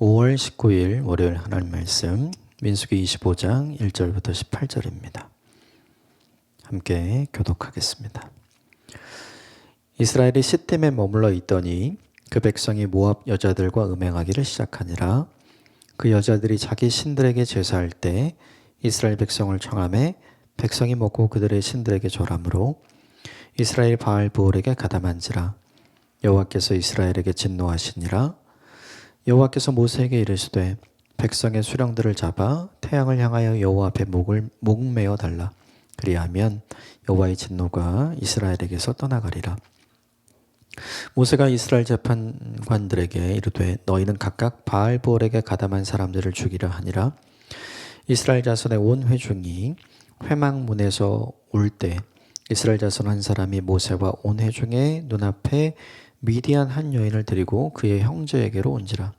5월 19일 월요일 하나님 말씀 민수기 25장 1절부터 18절입니다. 함께 교독하겠습니다. 이스라엘이 시딤에 머물러 있더니 그 백성이 모압 여자들과 음행하기를 시작하니라. 그 여자들이 자기 신들에게 제사할 때 이스라엘 백성을 청하매 백성이 먹고 그들의 신들에게 절하므로 이스라엘 바알 부올에게 가담한지라. 여호와께서 이스라엘에게 진노하시니라. 여호와께서 모세에게 이르시되 백성의 수령들을 잡아 태양을 향하여 여호와 앞에 목매어 달라. 그리하면 여호와의 진노가 이스라엘에게서 떠나가리라. 모세가 이스라엘 재판관들에게 이르되 너희는 각각 바알부올에게 가담한 사람들을 죽이려 하니라. 이스라엘 자손의 온 회중이 회막문에서 올 때 이스라엘 자손 한 사람이 모세와 온 회중의 눈앞에 미디안 한 여인을 데리고 그의 형제에게로 온지라.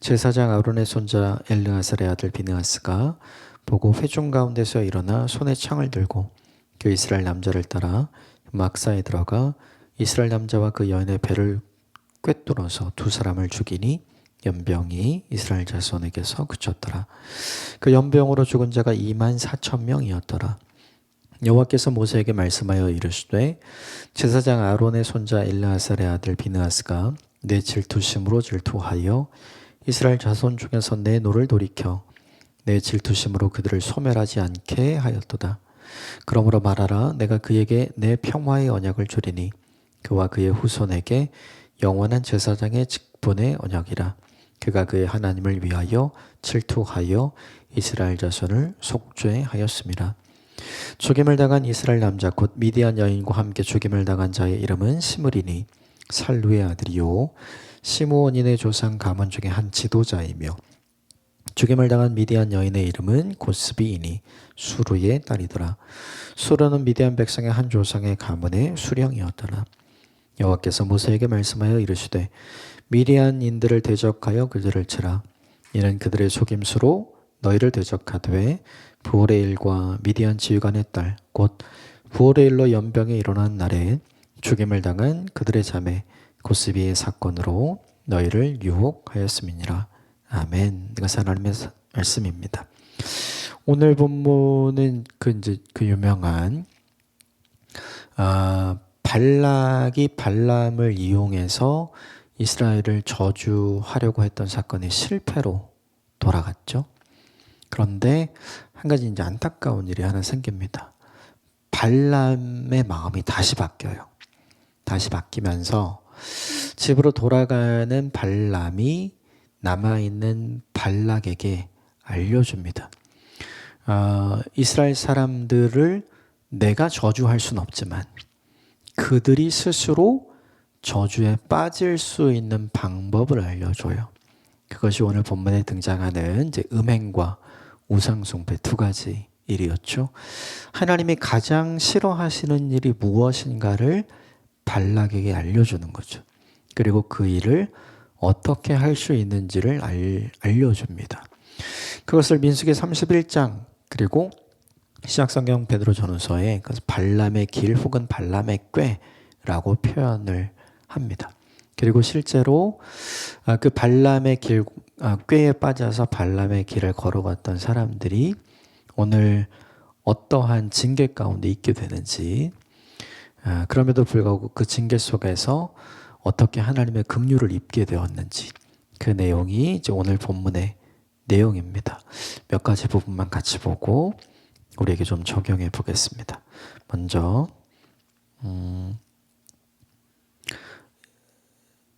제사장 아론의 손자 엘르아살의 아들 비느하스가 보고 회중 가운데서 일어나 손에 창을 들고 그 이스라엘 남자를 따라 막사에 들어가 이스라엘 남자와 그 여인의 배를 꿰뚫어서 두 사람을 죽이니 연병이 이스라엘 자손에게서 그쳤더라. 그 연병으로 죽은 자가 24,000명이었더라. 여호와께서 모세에게 말씀하여 이르시되 제사장 아론의 손자 엘르아살의 아들 비느하스가 내 질투심으로 질투하여 이스라엘 자손 중에서 내 노를 돌이켜 내 질투심으로 그들을 소멸하지 않게 하였도다. 그러므로 말하라. 내가 그에게 내 평화의 언약을 주리니 그와 그의 후손에게 영원한 제사장의 직분의 언약이라. 그가 그의 하나님을 위하여 질투하여 이스라엘 자손을 속죄하였음이라. 죽임을 당한 이스라엘 남자 곧 미디안 여인과 함께 죽임을 당한 자의 이름은 시므리니 살루의 아들이요 시므온인의 조상 가문 중에 한 지도자이며 죽임을 당한 미디안 여인의 이름은 고스비이니 수르의 딸이더라. 수르는 미디안 백성의 한 조상의 가문의 수령이었더라. 여호와께서 모세에게 말씀하여 이르시되 미디안인들을 대적하여 그들을 치라. 이는 그들의 속임수로 너희를 대적하되 부올의 일과 미디안 지휘관의 딸 곧 부올의 일로 연병이 일어난 날에 죽임을 당한 그들의 자매 고스비의 사건으로 너희를 유혹하였음이니라. 아멘. 이것은 하나님의 말씀입니다. 오늘 본문은 그 유명한 발락이 발람을 이용해서 이스라엘을 저주하려고 했던 사건이 실패로 돌아갔죠. 그런데 한 가지 이제 안타까운 일이 하나 생깁니다. 발람의 마음이 다시 바뀌어요. 다시 바뀌면서 집으로 돌아가는 발람이 남아있는 발락에게 알려줍니다. 이스라엘 사람들을 내가 저주할 수는 없지만 그들이 스스로 저주에 빠질 수 있는 방법을 알려줘요. 그것이 오늘 본문에 등장하는 이제 음행과 우상숭배 두 가지 일이었죠. 하나님이 가장 싫어하시는 일이 무엇인가를 발락에게 알려주는 거죠. 그리고 그 일을 어떻게 할 수 있는지를 알려줍니다. 그것을 민수기 31장 그리고 시약성경 베드로전후서에 발람의 길 혹은 발람의 꾀라고 표현을 합니다. 그리고 실제로 그 발람의 길, 꾀에 빠져서 발람의 길을 걸어갔던 사람들이 오늘 어떠한 징계 가운데 있게 되는지, 그럼에도 불구하고 그 징계 속에서 어떻게 하나님의 긍휼을 입게 되었는지 그 내용이 이제 오늘 본문의 내용입니다. 몇 가지 부분만 같이 보고 우리에게 좀 적용해 보겠습니다. 먼저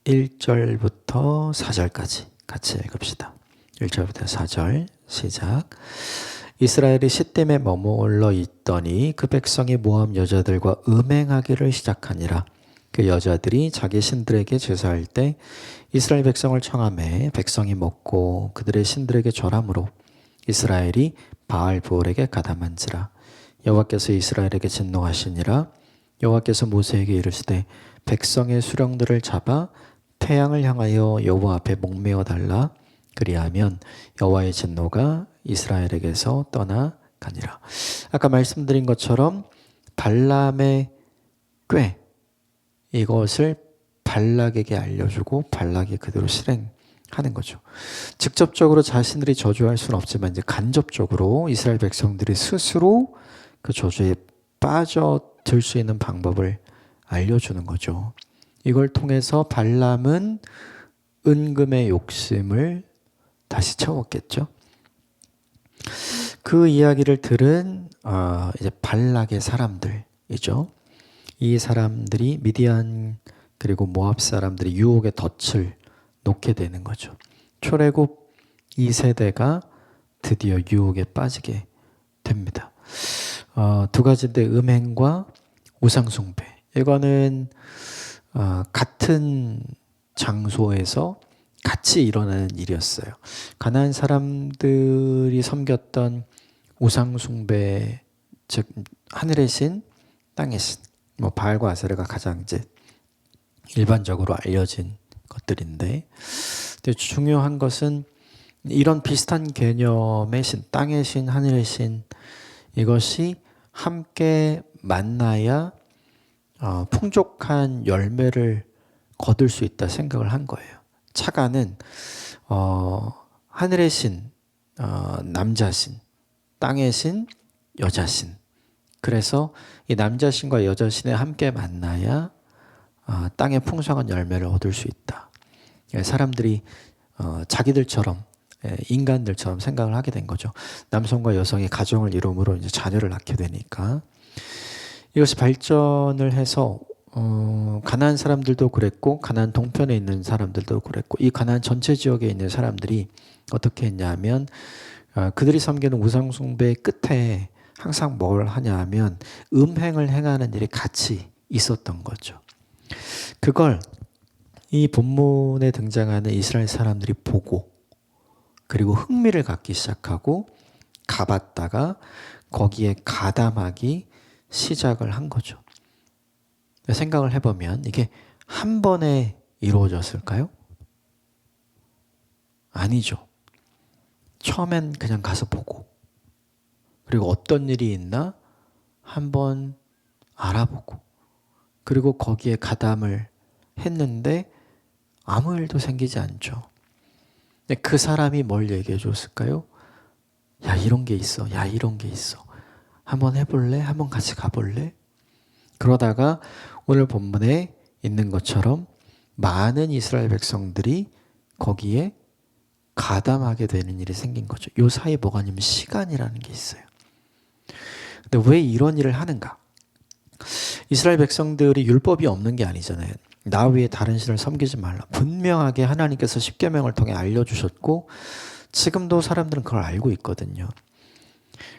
1절부터 4절까지 같이 읽읍시다. 1절부터 4절 시작. 이스라엘이 시딤에 머물러 있더니 그 백성이 모압 여자들과 음행하기를 시작하니라. 그 여자들이 자기 신들에게 제사할 때 이스라엘 백성을 청하매 백성이 먹고 그들의 신들에게 절하므로 이스라엘이 바알 부올에게 가담한지라. 여호와께서 이스라엘에게 진노하시니라. 여호와께서 모세에게 이르시되 백성의 수령들을 잡아 태양을 향하여 여호와 앞에 목매어 달라. 그리하면 여호와의 진노가 이스라엘에게서 떠나가니라. 아까 말씀드린 것처럼 발람의 꾀 이것을 발락에게 알려주고 발락이 그대로 실행을 하는 거죠. 직접적으로 자신들이 저주할 수는 없지만 이제 간접적으로 이스라엘 백성들이 스스로 그 저주에 빠져들 수 있는 방법을 알려주는 거죠. 이걸 통해서 발람은 은금의 욕심을 다시 채웠겠죠. 그 이야기를 들은 이제 발락의 사람들이죠. 이 사람들이 미디안 그리고 모압 사람들이 유혹의 덫을 놓게 되는 거죠. 출애굽 2세대가 드디어 유혹에 빠지게 됩니다. 두 가지인데 음행과 우상숭배. 이거는 같은 장소에서 같이 일어나는 일이었어요. 가나안 사람들이 섬겼던 우상숭배, 즉 하늘의 신, 땅의 신, 뭐 바알과 아세라가 가장 이제 일반적으로 알려진 것들인데, 중요한 것은 이런 비슷한 개념의 신, 땅의 신, 하늘의 신, 이것이 함께 만나야 풍족한 열매를 거둘 수 있다 생각을 한 거예요. 차가는 하늘의 신, 남자 신, 땅의 신, 여자 신. 그래서 이 남자 신과 여자 신이 함께 만나야 땅의 풍성한 열매를 얻을 수 있다. 사람들이 자기들처럼 인간들처럼 생각을 하게 된 거죠. 남성과 여성이 가정을 이룸으로 이제 자녀를 낳게 되니까 이것이 발전을 해서 가나안 사람들도 그랬고 가나안 동편에 있는 사람들도 그랬고 이 가나안 전체 지역에 있는 사람들이 어떻게 했냐면 그들이 섬기는 우상숭배의 끝에 항상 뭘 하냐면 음행을 행하는 일이 같이 있었던 거죠. 그걸 이 본문에 등장하는 이스라엘 사람들이 보고 그리고 흥미를 갖기 시작하고 가봤다가 거기에 가담하기 시작을 한 거죠. 생각을 해보면 이게 한 번에 이루어졌을까요? 아니죠. 처음엔 그냥 가서 보고 그리고 어떤 일이 있나 한번 알아보고 그리고 거기에 가담을 했는데 아무 일도 생기지 않죠. 근데 그 사람이 뭘 얘기해 줬을까요? 야, 이런 게 있어. 야, 이런 게 있어. 한번 해볼래? 한번 같이 가볼래? 그러다가 오늘 본문에 있는 것처럼 많은 이스라엘 백성들이 거기에 가담하게 되는 일이 생긴 거죠. 요 사이에 뭐가 아니면 시간이라는 게 있어요. 근데 왜 이런 일을 하는가? 이스라엘 백성들이 율법이 없는 게 아니잖아요. 나 외에 다른 신을 섬기지 말라. 분명하게 하나님께서 십계명을 통해 알려주셨고 지금도 사람들은 그걸 알고 있거든요.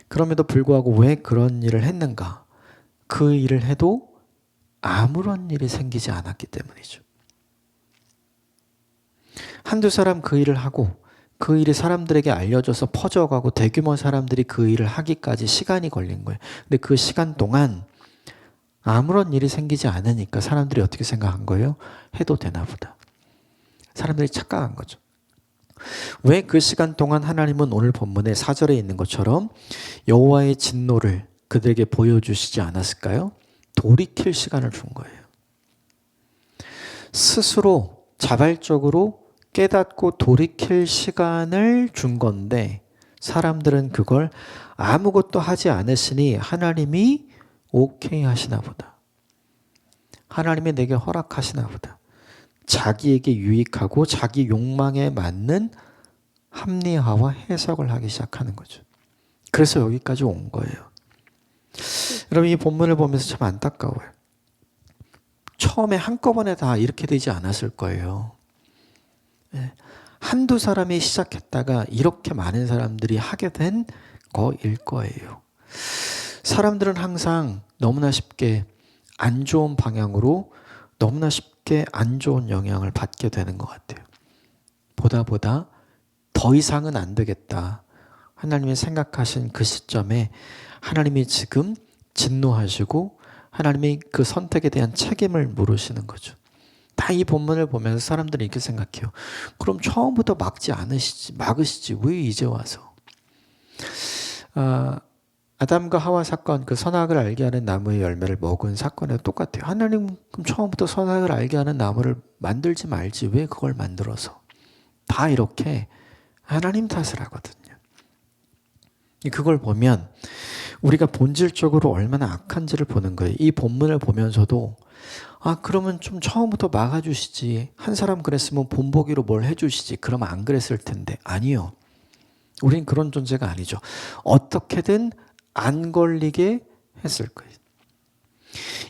그럼에도 불구하고 왜 그런 일을 했는가? 그 일을 해도 아무런 일이 생기지 않았기 때문이죠. 한두 사람 그 일을 하고 그 일이 사람들에게 알려져서 퍼져가고 대규모 사람들이 그 일을 하기까지 시간이 걸린 거예요. 근데 그 시간 동안 아무런 일이 생기지 않으니까 사람들이 어떻게 생각한 거예요? 해도 되나 보다. 사람들이 착각한 거죠. 왜 그 시간 동안 하나님은 오늘 본문의 4절에 있는 것처럼 여호와의 진노를 그들에게 보여주시지 않았을까요? 돌이킬 시간을 준 거예요. 스스로 자발적으로 깨닫고 돌이킬 시간을 준 건데 사람들은 그걸 아무것도 하지 않으시니 하나님이 오케이 하시나 보다. 하나님이 내게 허락하시나 보다. 자기에게 유익하고 자기 욕망에 맞는 합리화와 해석을 하기 시작하는 거죠. 그래서 여기까지 온 거예요. 여러분 이 본문을 보면서 참 안타까워요. 처음에 한꺼번에 다 이렇게 되지 않았을 거예요. 한두 사람이 시작했다가 이렇게 많은 사람들이 하게 된 거일 거예요. 사람들은 항상 너무나 쉽게 안 좋은 방향으로 너무나 쉽게 안 좋은 영향을 받게 되는 것 같아요. 보다 더 이상은 안 되겠다. 하나님이 생각하신 그 시점에 하나님이 지금 진노하시고 하나님이 그 선택에 대한 책임을 물으시는 거죠. 다 이 본문을 보면서 사람들이 이렇게 생각해요. 그럼 처음부터 막으시지 왜 이제 와서? 아담과 하와 사건, 그 선악을 알게 하는 나무의 열매를 먹은 사건에 똑같아요. 하나님 그럼 처음부터 선악을 알게 하는 나무를 만들지 말지 왜 그걸 만들어서? 다 이렇게 하나님 탓을 하거든요. 그걸 보면 우리가 본질적으로 얼마나 악한지를 보는 거예요. 이 본문을 보면서도 그러면 좀 처음부터 막아주시지. 한 사람 그랬으면 본보기로 뭘 해주시지. 그러면 안 그랬을 텐데. 아니요. 우린 그런 존재가 아니죠. 어떻게든 안 걸리게 했을 거예요.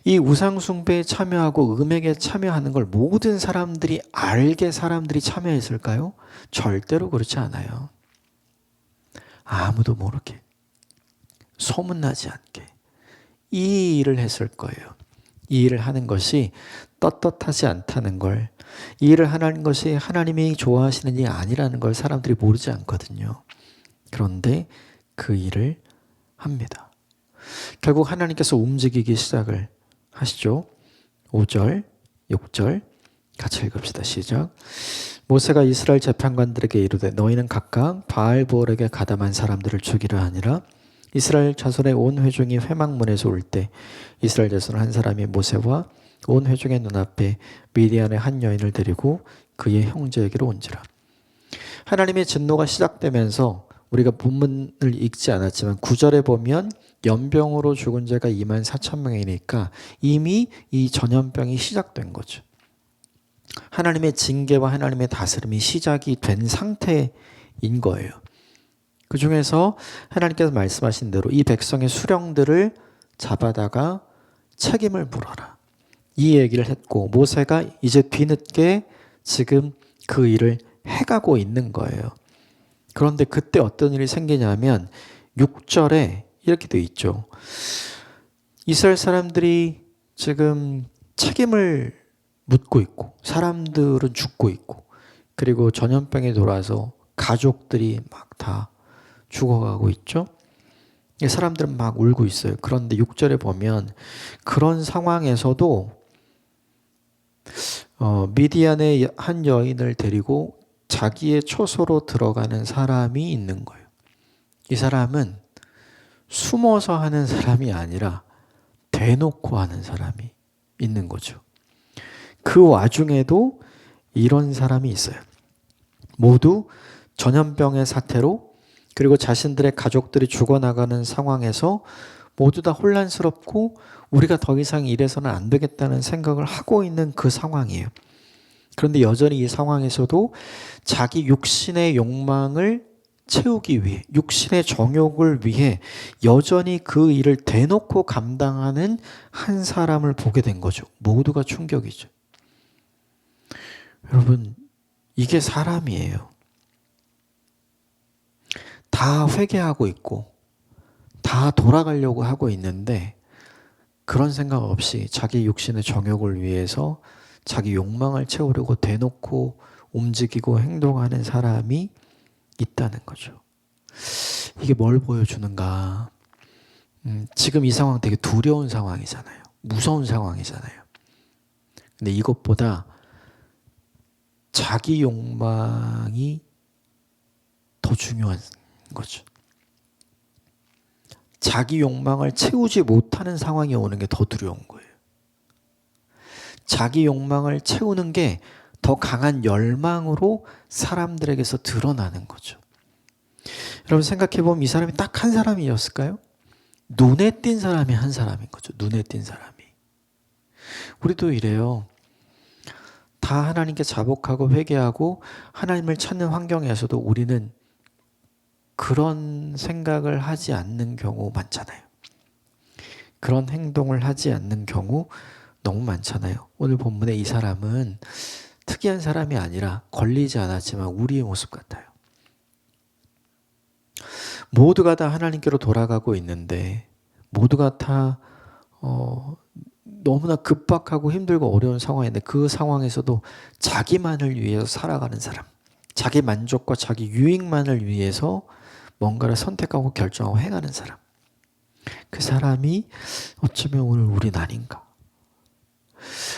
이 우상숭배에 참여하고 음행에 참여하는 걸 모든 사람들이 알게 사람들이 참여했을까요? 절대로 그렇지 않아요. 아무도 모르게, 소문나지 않게 이 일을 했을 거예요. 이 일을 하는 것이 떳떳하지 않다는 걸, 이 일을 하는 것이 하나님이 좋아하시는 일이 아니라는 걸 사람들이 모르지 않거든요. 그런데 그 일을 합니다. 결국 하나님께서 움직이기 시작을 하시죠. 5절, 6절 같이 읽읍시다. 시작. 모세가 이스라엘 재판관들에게 이르되 너희는 각각 바알보올에게 가담한 사람들을 죽이려 하니라. 이스라엘 자손의 온 회중이 회막문에서 올 때 이스라엘 자손 한 사람이 모세와 온 회중의 눈앞에 미디안의 한 여인을 데리고 그의 형제에게로 온지라. 하나님의 진노가 시작되면서 우리가 본문을 읽지 않았지만 9절에 보면 연병으로 죽은 자가 24,000명이니까 이미 이 전염병이 시작된 거죠. 하나님의 징계와 하나님의 다스림이 시작이 된 상태인 거예요. 그 중에서 하나님께서 말씀하신 대로 이 백성의 수령들을 잡아다가 책임을 물어라. 이 얘기를 했고 모세가 이제 뒤늦게 지금 그 일을 해가고 있는 거예요. 그런데 그때 어떤 일이 생기냐면 6절에 이렇게 돼 있죠. 이스라엘 사람들이 지금 책임을 묻고 있고 사람들은 죽고 있고 그리고 전염병이 돌아서 가족들이 막 다 죽어가고 있죠. 사람들은 막 울고 있어요. 그런데 6절에 보면 그런 상황에서도 미디안의 한 여인을 데리고 자기의 초소로 들어가는 사람이 있는 거예요. 이 사람은 숨어서 하는 사람이 아니라 대놓고 하는 사람이 있는 거죠. 그 와중에도 이런 사람이 있어요. 모두 전염병의 사태로 그리고 자신들의 가족들이 죽어나가는 상황에서 모두 다 혼란스럽고 우리가 더 이상 이래서는 안 되겠다는 생각을 하고 있는 그 상황이에요. 그런데 여전히 이 상황에서도 자기 육신의 욕망을 채우기 위해 육신의 정욕을 위해 여전히 그 일을 대놓고 감당하는 한 사람을 보게 된 거죠. 모두가 충격이죠. 여러분 이게 사람이에요. 다 회개하고 있고 다 돌아가려고 하고 있는데 그런 생각 없이 자기 육신의 정욕을 위해서 자기 욕망을 채우려고 대놓고 움직이고 행동하는 사람이 있다는 거죠. 이게 뭘 보여주는가? 지금 이 상황 되게 두려운 상황이잖아요. 무서운 상황이잖아요. 근데 이것보다 자기 욕망이 더 중요한 거죠. 자기 욕망을 채우지 못하는 상황이 오는 게 더 두려운 거예요. 자기 욕망을 채우는 게 더 강한 열망으로 사람들에게서 드러나는 거죠. 여러분 생각해보면 이 사람이 딱 한 사람이었을까요? 눈에 띈 사람이 한 사람인 거죠. 눈에 띈 사람이. 우리도 이래요. 다 하나님께 자복하고 회개하고 하나님을 찾는 환경에서도 우리는 그런 생각을 하지 않는 경우 많잖아요. 그런 행동을 하지 않는 경우 너무 많잖아요. 오늘 본문에 이 사람은 특이한 사람이 아니라 걸리지 않았지만 우리의 모습 같아요. 모두가 다 하나님께로 돌아가고 있는데 모두가 다 너무나 급박하고 힘들고 어려운 상황인데 그 상황에서도 자기만을 위해서 살아가는 사람, 자기 만족과 자기 유익만을 위해서 뭔가를 선택하고 결정하고 행하는 사람, 그 사람이 어쩌면 오늘 우린 아닌가.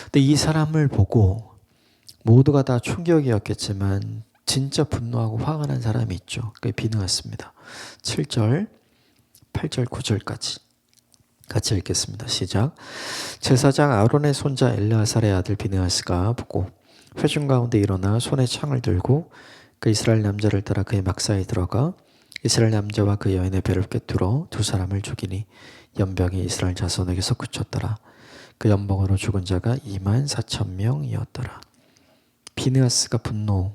근데 이 사람을 보고 모두가 다 충격이었겠지만 진짜 분노하고 화가 난 사람이 있죠. 그게 비느하스입니다. 7절, 8절, 9절까지 같이 읽겠습니다. 시작. 제사장 아론의 손자 엘르아살의 아들 비느하스가 보고 회중 가운데 일어나 손에 창을 들고 그 이스라엘 남자를 따라 그의 막사에 들어가 이스라엘 남자와 그 여인의 배를 꿰뚫어 두 사람을 죽이니 연병이 이스라엘 자손에게서 그쳤더라. 그 연병으로 죽은 자가 24,000명이었더라. 비느하스가 분노했죠.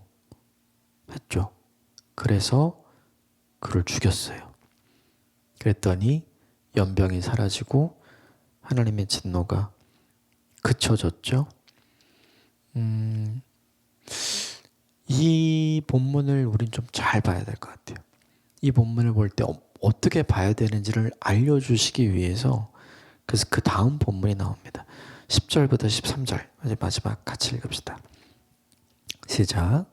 그래서 그를 죽였어요. 그랬더니 연병이 사라지고 하나님의 진노가 그쳐졌죠. 이 본문을 우린 좀 잘 봐야 될 것 같아요. 이 본문을 볼 때 어떻게 봐야 되는지를 알려주시기 위해서 그래서 그 다음 본문이 나옵니다. 10절부터 13절 이제 마지막 같이 읽읍시다. 시작.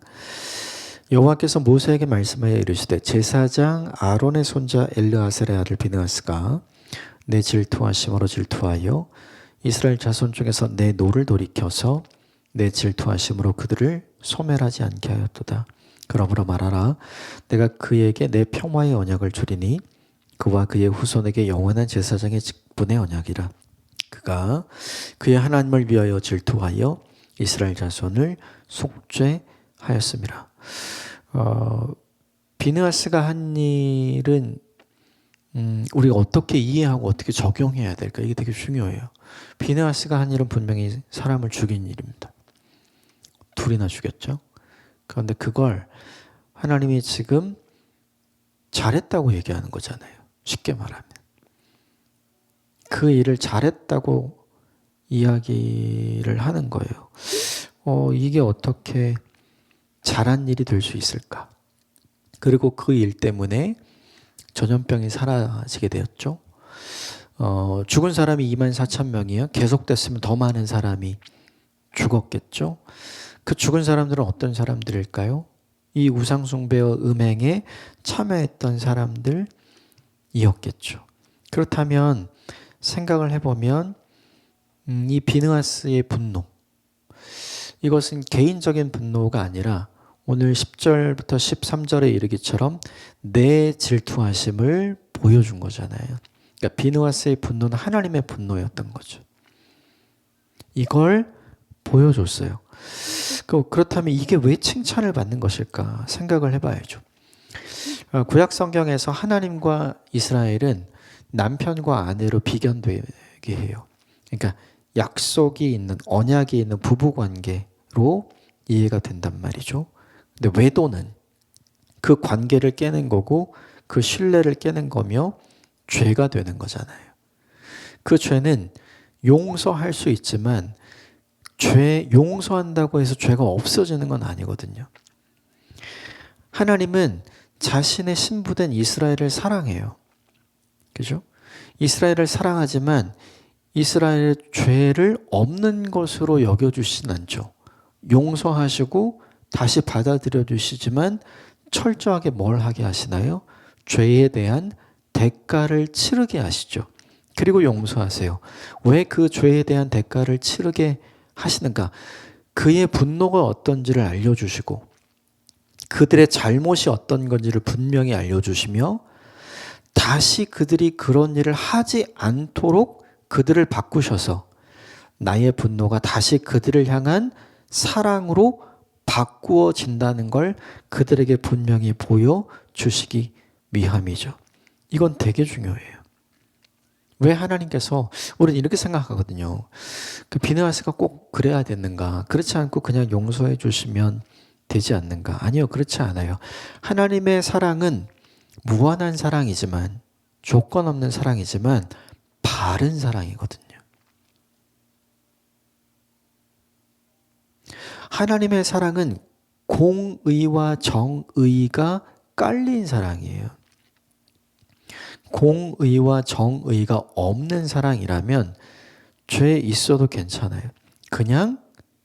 여호와께서 모세에게 말씀하여 이르시되 제사장 아론의 손자 엘르아셀의 아들 비느하스가 내 질투하심으로 질투하여 이스라엘 자손 중에서 내 노를 돌이켜서 내 질투하심으로 그들을 소멸하지 않게 하였도다. 그러므로 말하라. 내가 그에게 내 평화의 언약을 주리니 그와 그의 후손에게 영원한 제사장의 직분의 언약이라. 그가 그의 하나님을 위하여 질투하여 이스라엘 자손을 속죄하였습니다. 비느하스가 한 일은 우리가 어떻게 이해하고 어떻게 적용해야 될까? 이게 되게 중요해요. 비느하스가 한 일은 분명히 사람을 죽인 일입니다. 둘이나 죽였죠. 그런데 그걸 하나님이 지금 잘했다고 얘기하는 거잖아요. 쉽게 말하면. 그 일을 잘했다고 이야기를 하는 거예요. 이게 어떻게 잘한 일이 될 수 있을까? 그리고 그 일 때문에 전염병이 사라지게 되었죠. 죽은 사람이 24,000명이에요. 계속됐으면 더 많은 사람이 죽었겠죠. 그 죽은 사람들은 어떤 사람들일까요? 이 우상숭배와 음행에 참여했던 사람들이었겠죠. 그렇다면 생각을 해보면 이 비느하스의 분노, 이것은 개인적인 분노가 아니라 오늘 10절부터 13절에 이르기처럼 내 질투하심을 보여준 거잖아요. 그러니까 비느하스의 분노는 하나님의 분노였던 거죠. 이걸 보여줬어요. 그렇다면 이게 왜 칭찬을 받는 것일까 생각을 해봐야죠. 구약 성경에서 하나님과 이스라엘은 남편과 아내로 비견되게 해요. 그러니까 약속이 있는, 언약이 있는 부부관계로 이해가 된단 말이죠. 근데 외도는 그 관계를 깨는 거고 그 신뢰를 깨는 거며 죄가 되는 거잖아요. 그 죄는 용서할 수 있지만 용서한다고 해서 죄가 없어지는 건 아니거든요. 하나님은 자신의 신부된 이스라엘을 사랑해요. 그죠? 이스라엘을 사랑하지만 이스라엘의 죄를 없는 것으로 여겨주시진 않죠. 용서하시고 다시 받아들여 주시지만 철저하게 뭘 하게 하시나요? 죄에 대한 대가를 치르게 하시죠. 그리고 용서하세요. 왜 그 죄에 대한 대가를 치르게 하시는가? 그의 분노가 어떤지를 알려주시고 그들의 잘못이 어떤 건지를 분명히 알려주시며 다시 그들이 그런 일을 하지 않도록 그들을 바꾸셔서 나의 분노가 다시 그들을 향한 사랑으로 바꾸어진다는 걸 그들에게 분명히 보여주시기 위함이죠. 이건 되게 중요해요. 왜 하나님께서 우리는 이렇게 생각하거든요. 그 비느하스가 꼭 그래야 되는가? 그렇지 않고 그냥 용서해 주시면 되지 않는가? 아니요, 그렇지 않아요. 하나님의 사랑은 무한한 사랑이지만 조건 없는 사랑이지만 바른 사랑이거든요. 하나님의 사랑은 공의와 정의가 깔린 사랑이에요. 공의와 정의가 없는 사랑이라면 죄 있어도 괜찮아요. 그냥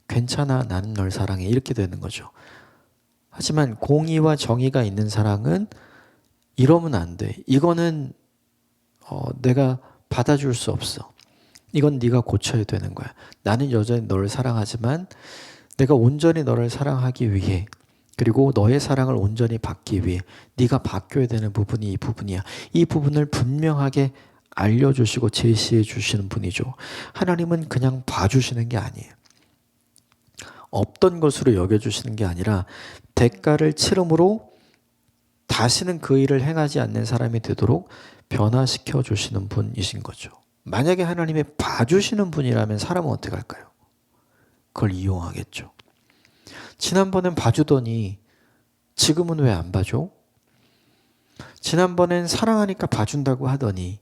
괜찮아, 나는 널 사랑해, 이렇게 되는 거죠. 하지만 공의와 정의가 있는 사랑은 이러면 안 돼. 이거는 내가 받아줄 수 없어. 이건 네가 고쳐야 되는 거야. 나는 여전히 너를 사랑하지만 내가 온전히 너를 사랑하기 위해 그리고 너의 사랑을 온전히 받기 위해 네가 바뀌어야 되는 부분이 이 부분이야. 이 부분을 분명하게 알려주시고 제시해 주시는 분이죠. 하나님은 그냥 봐주시는 게 아니에요. 없던 것으로 여겨주시는 게 아니라 대가를 치름으로 다시는 그 일을 행하지 않는 사람이 되도록 변화시켜 주시는 분이신 거죠. 만약에 하나님이 봐주시는 분이라면 사람은 어떻게 할까요? 그걸 이용하겠죠. 지난번엔 봐주더니 지금은 왜 안 봐줘? 지난번엔 사랑하니까 봐준다고 하더니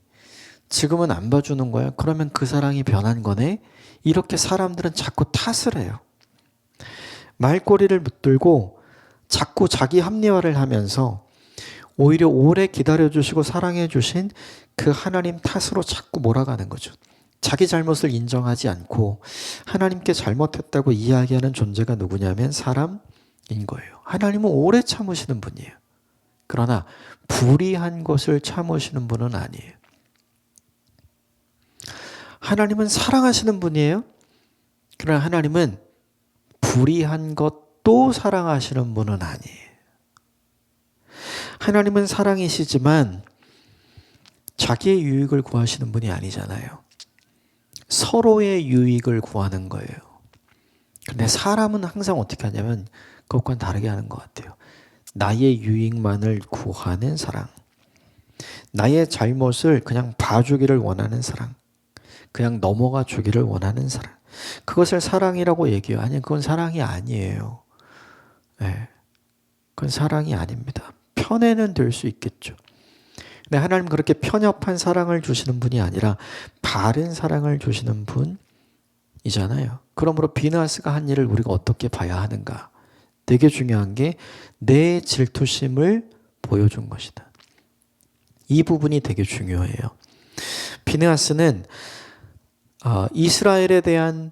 지금은 안 봐주는 거야? 그러면 그 사랑이 변한 거네? 이렇게 사람들은 자꾸 탓을 해요. 말꼬리를 붙들고 자꾸 자기 합리화를 하면서 오히려 오래 기다려주시고 사랑해주신 그 하나님 탓으로 자꾸 몰아가는 거죠. 자기 잘못을 인정하지 않고 하나님께 잘못했다고 이야기하는 존재가 누구냐면 사람인 거예요. 하나님은 오래 참으시는 분이에요. 그러나 불의한 것을 참으시는 분은 아니에요. 하나님은 사랑하시는 분이에요. 그러나 하나님은 불의한 것도 사랑하시는 분은 아니에요. 하나님은 사랑이시지만 자기의 유익을 구하시는 분이 아니잖아요. 서로의 유익을 구하는 거예요. 근데 사람은 항상 어떻게 하냐면 그것과는 다르게 하는 것 같아요. 나의 유익만을 구하는 사랑. 나의 잘못을 그냥 봐주기를 원하는 사랑. 그냥 넘어가 주기를 원하는 사랑. 그것을 사랑이라고 얘기해요. 아니, 그건 사랑이 아니에요. 네. 그건 사랑이 아닙니다. 편애는 될 수 있겠죠. 근데 하나님 그렇게 편협한 사랑을 주시는 분이 아니라 바른 사랑을 주시는 분이잖아요. 그러므로 비느하스가 한 일을 우리가 어떻게 봐야 하는가? 되게 중요한 게 내 질투심을 보여준 것이다. 이 부분이 되게 중요해요. 비느하스는 이스라엘에 대한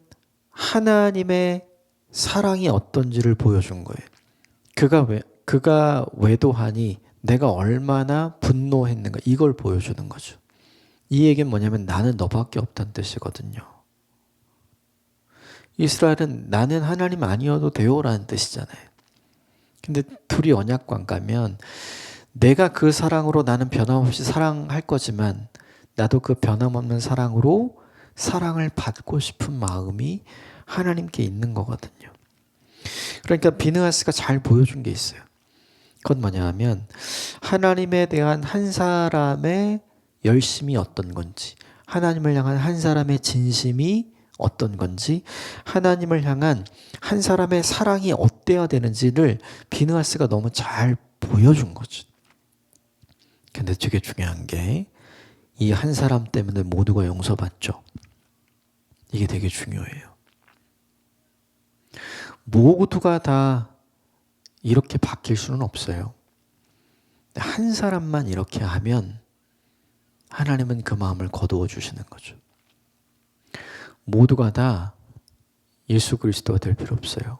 하나님의 사랑이 어떤지를 보여준 거예요. 그가 외도하니 내가 얼마나 분노했는가 이걸 보여주는 거죠. 이 얘기는 뭐냐면 나는 너밖에 없다는 뜻이거든요. 이스라엘은 나는 하나님 아니어도 돼요라는 뜻이잖아요. 근데 둘이 언약관계면 내가 그 사랑으로 나는 변함없이 사랑할 거지만 나도 그 변함없는 사랑으로 사랑을 받고 싶은 마음이 하나님께 있는 거거든요. 그러니까 비느하스가 잘 보여준 게 있어요. 그건 뭐냐 하면 하나님에 대한 한 사람의 열심이 어떤 건지, 하나님을 향한 한 사람의 진심이 어떤 건지, 하나님을 향한 한 사람의 사랑이 어때야 되는지를 비느하스가 너무 잘 보여준 거죠. 근데 되게 중요한 게 이 한 사람 때문에 모두가 용서받죠. 이게 되게 중요해요. 모두가 다 이렇게 바뀔 수는 없어요. 한 사람만 이렇게 하면 하나님은 그 마음을 거두어 주시는 거죠. 모두가 다 예수 그리스도가 될 필요 없어요.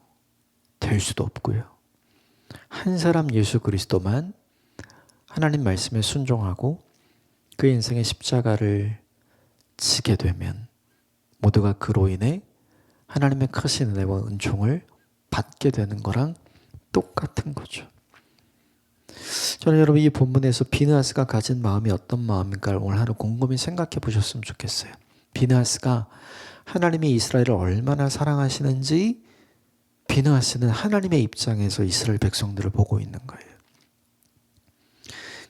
될 수도 없고요. 한 사람 예수 그리스도만 하나님 말씀에 순종하고 그 인생의 십자가를 지게 되면 모두가 그로 인해 하나님의 크신 은혜와 은총을 받게 되는 거랑 똑같은 거죠. 저는 여러분 이 본문에서 비느하스가 가진 마음이 어떤 마음인가를 오늘 하루 곰곰이 생각해 보셨으면 좋겠어요. 비느하스가 하나님이 이스라엘을 얼마나 사랑하시는지 비느하스는 하나님의 입장에서 이스라엘 백성들을 보고 있는 거예요.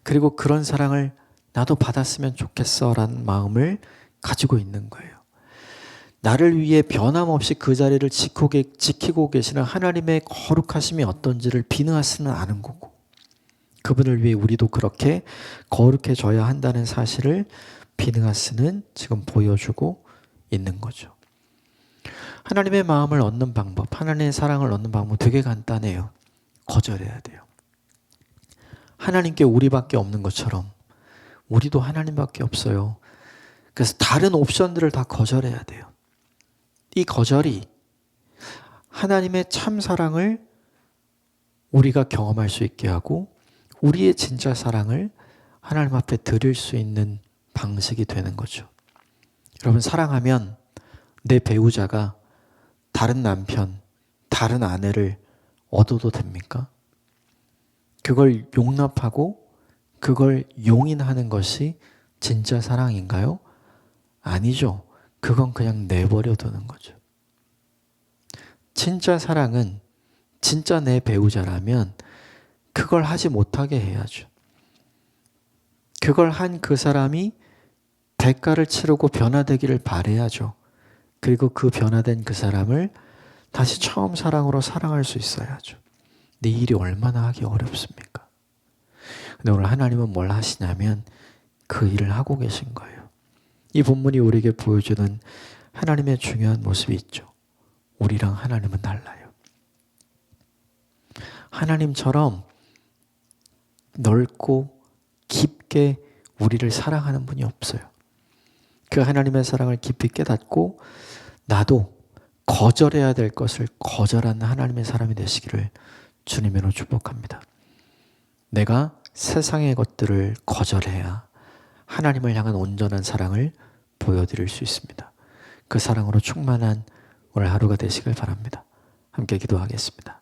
그리고 그런 사랑을 나도 받았으면 좋겠어 라는 마음을 가지고 있는 거예요. 나를 위해 변함없이 그 자리를 지키고 계시는 하나님의 거룩하심이 어떤지를 비느하스는 아는 거고 그분을 위해 우리도 그렇게 거룩해져야 한다는 사실을 비느하스는 지금 보여주고 있는 거죠. 하나님의 마음을 얻는 방법, 하나님의 사랑을 얻는 방법 되게 간단해요. 거절해야 돼요. 하나님께 우리밖에 없는 것처럼 우리도 하나님밖에 없어요. 그래서 다른 옵션들을 다 거절해야 돼요. 이 거절이 하나님의 참 사랑을 우리가 경험할 수 있게 하고 우리의 진짜 사랑을 하나님 앞에 드릴 수 있는 방식이 되는 거죠. 여러분 사랑하면 내 배우자가 다른 남편, 다른 아내를 얻어도 됩니까? 그걸 용납하고 그걸 용인하는 것이 진짜 사랑인가요? 아니죠. 그건 그냥 내버려 두는 거죠. 진짜 사랑은 진짜 내 배우자라면 그걸 하지 못하게 해야죠. 그걸 한 그 사람이 대가를 치르고 변화되기를 바라야죠. 그리고 그 변화된 그 사람을 다시 처음 사랑으로 사랑할 수 있어야죠. 근데 이 일이 얼마나 하기 어렵습니까? 근데 오늘 하나님은 뭘 하시냐면 그 일을 하고 계신 거예요. 이 본문이 우리에게 보여주는 하나님의 중요한 모습이 있죠. 우리랑 하나님은 달라요. 하나님처럼 넓고 깊게 우리를 사랑하는 분이 없어요. 그 하나님의 사랑을 깊이 깨닫고 나도 거절해야 될 것을 거절하는 하나님의 사람이 되시기를 주님으로 축복합니다. 내가 세상의 것들을 거절해야 하나님을 향한 온전한 사랑을 보여드릴 수 있습니다. 그 사랑으로 충만한 오늘 하루가 되시길 바랍니다. 함께 기도하겠습니다.